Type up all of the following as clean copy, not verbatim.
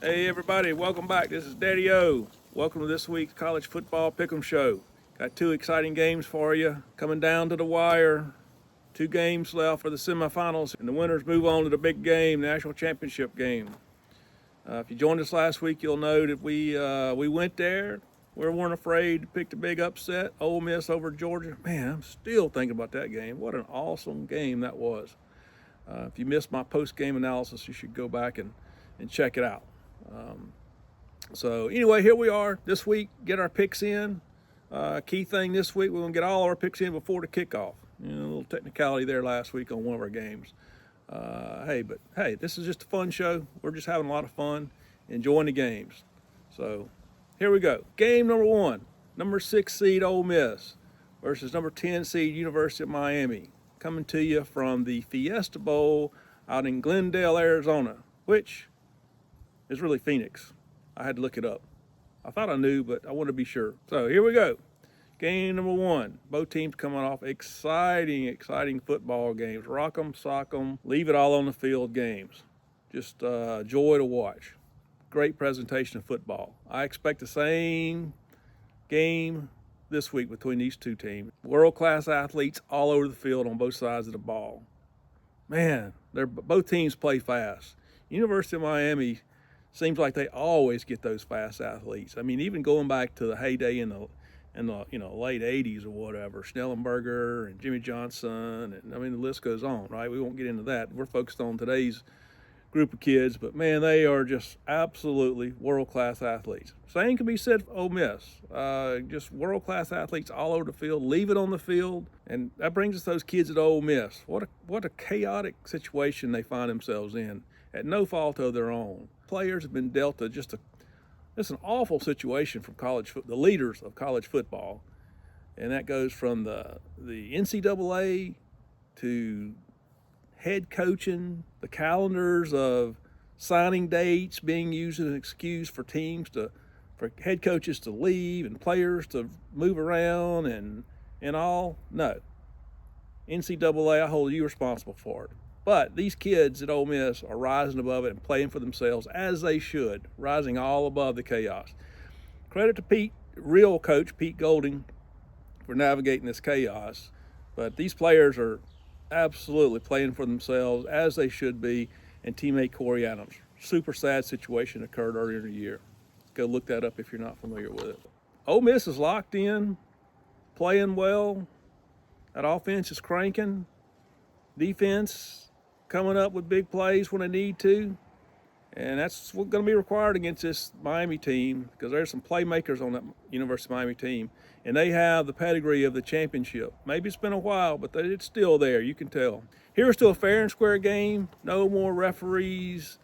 Hey everybody, welcome back. This is Daddio. Welcome to this week's College Football Pick'em Show. Got two exciting games for you coming down to the wire. Two games left for the semifinals, and the winners move on to the big game, national championship game. If you joined us last week, you'll know that we went there. We weren't afraid to pick the big upset, Ole Miss over Georgia. Man, I'm still thinking about that game. What an awesome game that was. If you missed my post-game analysis, you should go back and check it out. So anyway, here we are this week. Get our picks in. Key thing this week, we're going to get all our picks in before the kickoff. A little technicality there last week on one of our games. Hey, this is just a fun show. We're just having a lot of fun, enjoying the games. So here we go. Game number one, number 6 seed Ole Miss versus number 10 seed University of Miami. Coming to you from the Fiesta Bowl out in Glendale, Arizona, which is really Phoenix. I had to look it up. I thought I knew, but I wanted to be sure. So here we go. Game number one. Both teams coming off exciting football games. Rock 'em, sock 'em, leave it all on the field games. Just joy to watch. Great presentation of football. I expect the same game this week between these two teams. World-class athletes all over the field on both sides of the ball. Man, both teams play fast. University of Miami seems like they always get those fast athletes. I mean, even going back to the heyday in the late 80s or whatever, Schnellenberger and Jimmy Johnson, and I mean the list goes on, right? We won't get into that. We're focused on today's group of kids, but man, they are just absolutely world-class athletes. Same can be said for Ole Miss. Just world-class athletes all over the field, leave it on the field, and that brings us those kids at Ole Miss. What a chaotic situation they find themselves in at no fault of their own. Players have been dealt just an awful situation from the leaders of college football, and that goes from the NCAA to head coaching, the calendars of signing dates being used as an excuse for for head coaches to leave and players to move around and all. No, NCAA, I hold you responsible for it. But these kids at Ole Miss are rising above it and playing for themselves as they should, rising all above the chaos. Credit to real coach Pete Golding, for navigating this chaos. But these players are absolutely playing for themselves as they should be. And teammate Corey Adams, super sad situation occurred earlier in the year. Go look that up if you're not familiar with it. Ole Miss is locked in, playing well. That offense is cranking. Defense coming up with big plays when they need to. And that's what's going to be required against this Miami team, because there's some playmakers on that University of Miami team, and they have the pedigree of the championship. Maybe it's been a while, but it's still there. You can tell. Here's to a fair and square game. No more referees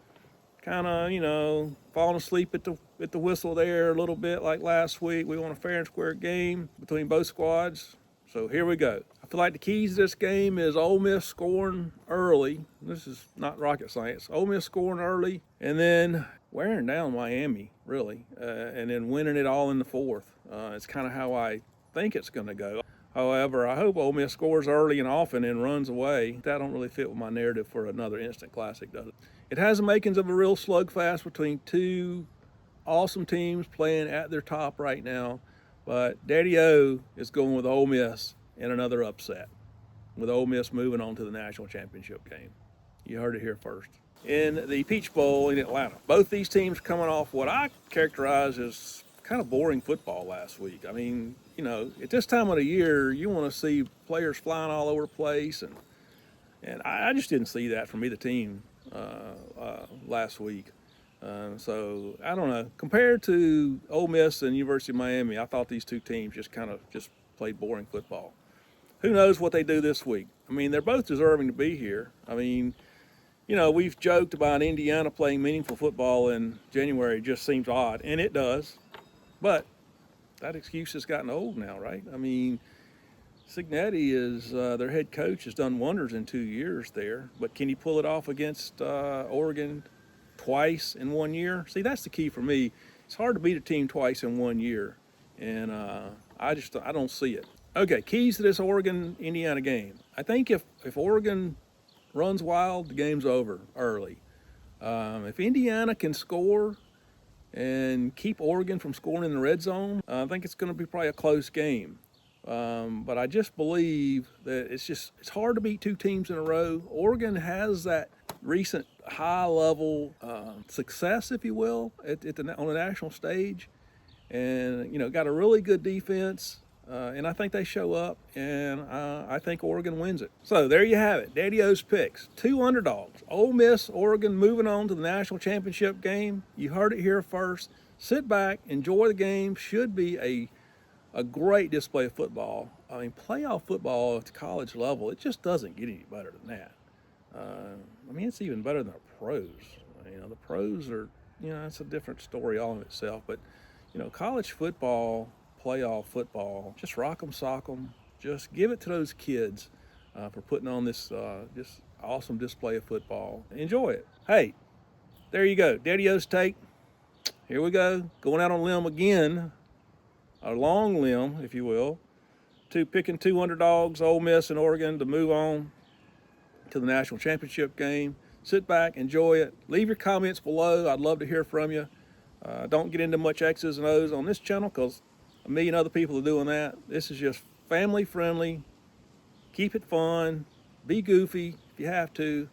kind of, falling asleep at the whistle there a little bit like last week. We want a fair and square game between both squads. So here we go. I feel like the keys to this game is Ole Miss scoring early. This is not rocket science. Ole Miss scoring early and then wearing down Miami, really, and then winning it all in the fourth. It's kind of how I think it's going to go. However, I hope Ole Miss scores early and often and runs away. That don't really fit with my narrative for another instant classic, does it? It has the makings of a real slugfest between two awesome teams playing at their top right now. But Daddio is going with Ole Miss in another upset, with Ole Miss moving on to the national championship game. You heard it here first. In the Peach Bowl in Atlanta, both these teams coming off what I characterize as kind of boring football last week. I mean, at this time of the year, you want to see players flying all over the place, and I just didn't see that from either team last week. So I don't know. Compared to Ole Miss and University of Miami, I thought these two teams just played boring football. Who knows what they do this week? I mean, they're both deserving to be here. I mean, we've joked about Indiana playing meaningful football in January. It just seems odd, and it does. But that excuse has gotten old now, right? I mean, Cignetti is their head coach, has done wonders in 2 years there. But can he pull it off against Oregon twice in 1 year? See, that's the key for me. It's hard to beat a team twice in 1 year, and I don't see it. Okay, keys to this Oregon-Indiana game. I think if Oregon runs wild, the game's over early. If Indiana can score and keep Oregon from scoring in the red zone. I think it's going to be probably a close game. But I just believe that it's hard to beat two teams in a row. Oregon has that recent high-level success, if you will, on the national stage, and got a really good defense. And I think they show up, and I think Oregon wins it. So there you have it, Daddio's picks. 2 underdogs. Ole Miss, Oregon moving on to the national championship game. You heard it here first. Sit back, enjoy the game. Should be a great display of football. I mean, playoff football at the college level, it just doesn't get any better than that. I mean, it's even better than the pros. The pros are, it's a different story all in itself. But, college football, playoff football, just rock 'em, sock 'em. Just give it to those kids for putting on this just awesome display of football. Enjoy it. Hey, there you go. Daddio's take. Here we go. Going out on a limb again. A long limb, if you will, to picking 2 underdogs, Ole Miss and Oregon, to move on to the national championship game. Sit back, enjoy it. Leave your comments below. I'd love to hear from you. Don't get into much X's and O's on this channel because a million other people are doing that. This is just family friendly. Keep it fun. Be goofy if you have to.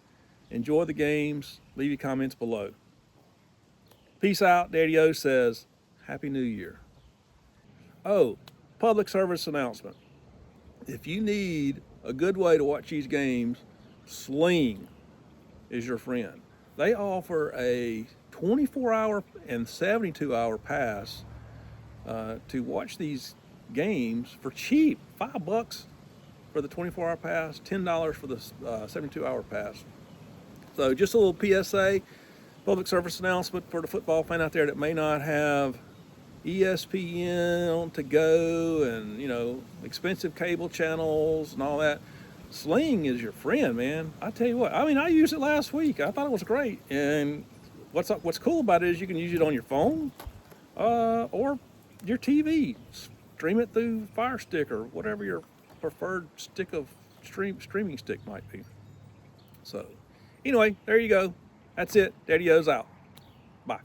Enjoy the games. Leave your comments below. Peace out. Daddio says, Happy New Year. Oh, public service announcement. If you need a good way to watch these games, Sling is your friend. They offer a 24-hour and 72-hour pass to watch these games for cheap. $5 for the 24-hour pass, $10 for the 72-hour pass. So just a little PSA, public service announcement for the football fan out there that may not have ESPN to go and, expensive cable channels and all that. Sling is your friend, man. I tell you what, I used it last week. I thought it was great. And what's cool about it is you can use it on your phone or your TV. Stream it through Fire Stick or whatever your preferred stick of streaming stick might be. So anyway, there you go. That's it. Daddio's out. Bye.